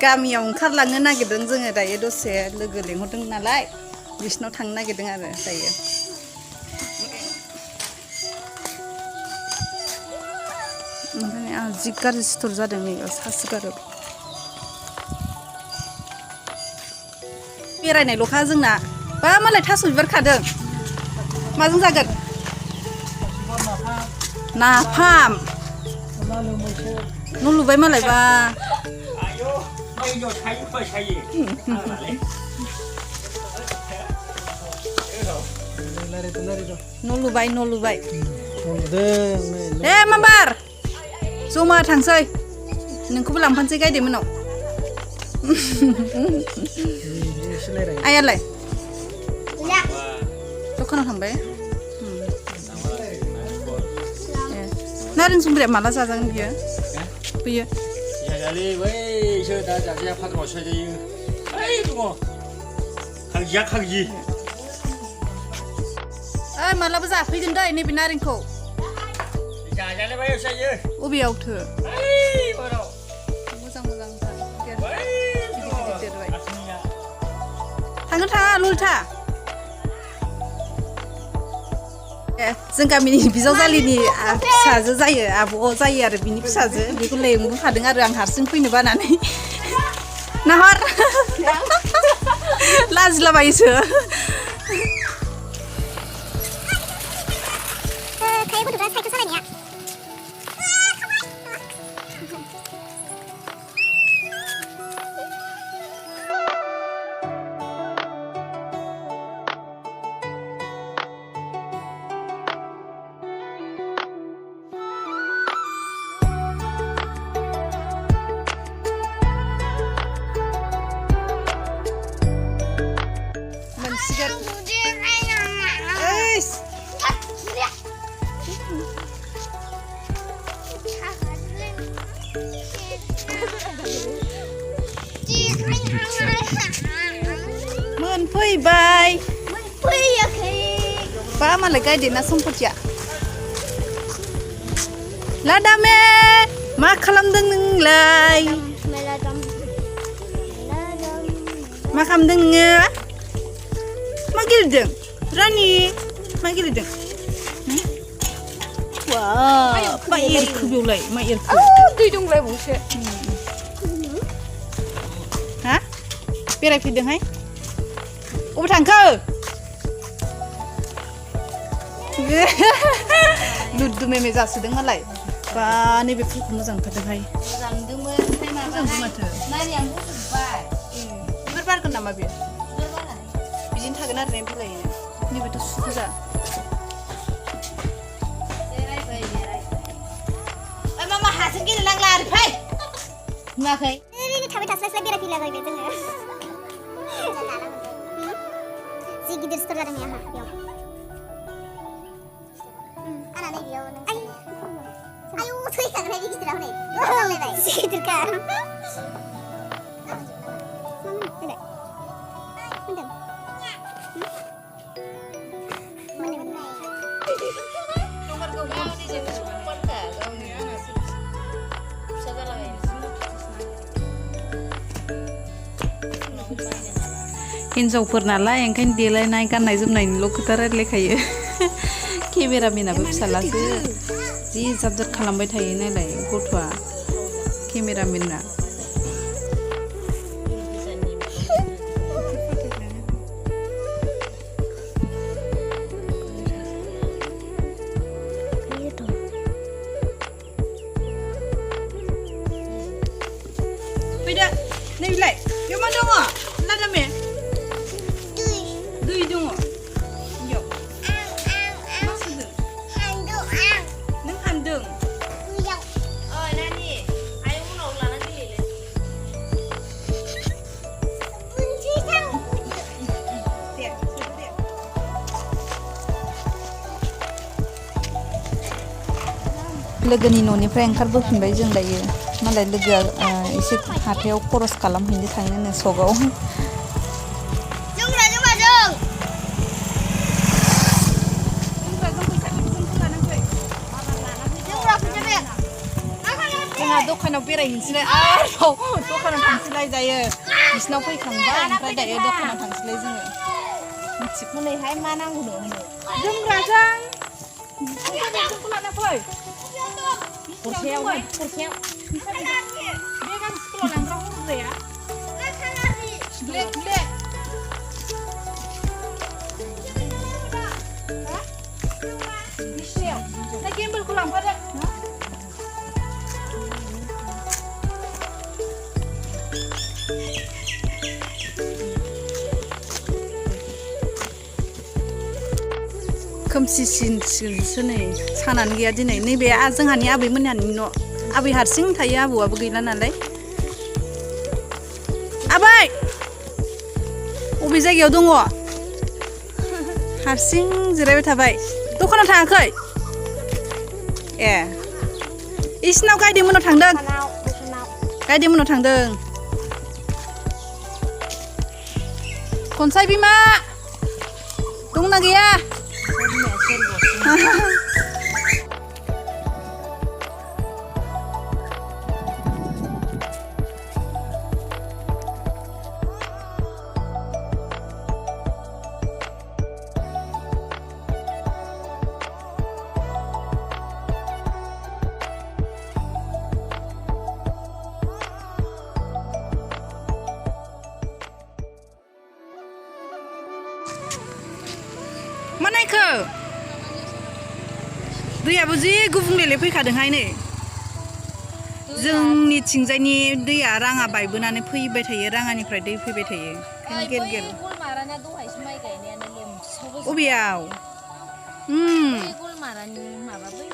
गामियाव ओंखारलांनो नागिरदों जोङो दायो दसे लोगो लेंहरदों नालाय बिसिनाव थांनो नागिरदों आरो दायो ओमफ्राय आं जि गाज्रि सिथर जादों नै सासिगारो बेरायनायल'खा जोंना बा मालाय थास' बिबार खादों माजों जागोन नाफाम न' लुबाय मालायबा न' लुबाय दे माबार जमा थांसै नोंखौबो लांफानोसै गायदे मोनाव आयालाय दखानाव थांबाय नारें जुमब्राया माला जाजागोन बियो बैयो जाजालै बैसो दा जाजाया फाद्रआवसो जायो ओइ दङ खागजिया खागजि ओइ मालाबा जाफैगोन दै नैबे नारेंखौ जाजानाय बायदिसो जायो अबेयावथो ओइ बाराव मोजां देरबाय थांगोन थाङा लुलथा जों गामिनि बिजावजालिनि फिसाजो जायो आब' जायो आरो बिनि फिसाजो बेखौ लेंबोफादों आरो आं हारसिं फैनो बानानै नाहर लाजिलाबायोसो मोनफैबाय बा मालाय गायदेना सम्पतिया लादामे मा खालामदों नोंलाय मा खालामदों नोङो मा गेलेदों रानि मा गेलेदों मा एरखो बेवलाय मा एरखो दै दंलाय गंसे हा बेरायफैदोंहाय अबे थांखो लुदु मेमे जासोदों मालाय बा नैबे फुलखौ मोजां ओंखारदोंहाय बिबार बारगोन नामा बेयो बिदिनो थागोन आरो बिलाइनो नैबेथ' सुखोजा मामा हाजों गेलेनांला आरो फै नुवाखै ओरैनो थाबाय थास्लायस्लाय बेरायफैलाबायबाय जोङो जि गिदिर सिथर जादों आंहा बेयाव आंना नै बेयाव नों आयु थैखागोनहाय बे गिदिरा हनै लांलायबाय जि गिदिरखा हिन्जावफोर नालाय ओंखायनो देलायनाय गाननाय जोमनायनिल' खोथा रायज्लायखायो केमेरामेनाबो फिसालासो जि जाब जाब खालामबाय थायो नालाय गथ'आ केमेरामेना फैदो नैलाय बेयाव मा दङ लादामे दै दङ बेयाव मा सोदों नों हानदों नानि आयं उनाव लाना गेलेलै लोगोनि न'निफ्राय ओंखारबोफिनबाय जों दायो मालाय लोगोआ एसे हाथायाव खरस खालामहैनो थाङोनो सकआव जोंहा दखानाव बेरायहैनोसैलाय आरोबाव दखानाव थांसैलाय जायो बिसिनाव फैखांबाय ओमफ्राय दायो दखानाव थांसैलाय जोङो हनैहाय मा नांगौ नोंनो जोमग्राजों जोंखौ लाना फै खरसायावहाय खरसायाव बे गान स्कुलाव लांग्रा हरग्राया ब्लेक ब्लेक बिसियाव दा गेम्बलखौ लांफादो खोमसिसिनसो नै सानानो गैया दिनै नैबे जोंहानि आबैमोनहानि न' आबै हारसिं थायो आबौआबो गैला नालाय आबै अबे जायगायाव दङ हारसिं जिरायबाय थाबाय दखानाव थाङाखै ए इसिनाव गायदेमोनाव थांदों गायदेमोनाव थांदों खनसाय बिमा दंना गैया मा नायखो दैयाबो जि गुबुंले फैखादोंहाय नै जोंनिथिंजायनि दैया राङा बायबोनानै फैबाय थायो राङानिफ्राय दै फैबाय थायो गेल गेल अबेयाव गलमारानि माबा बै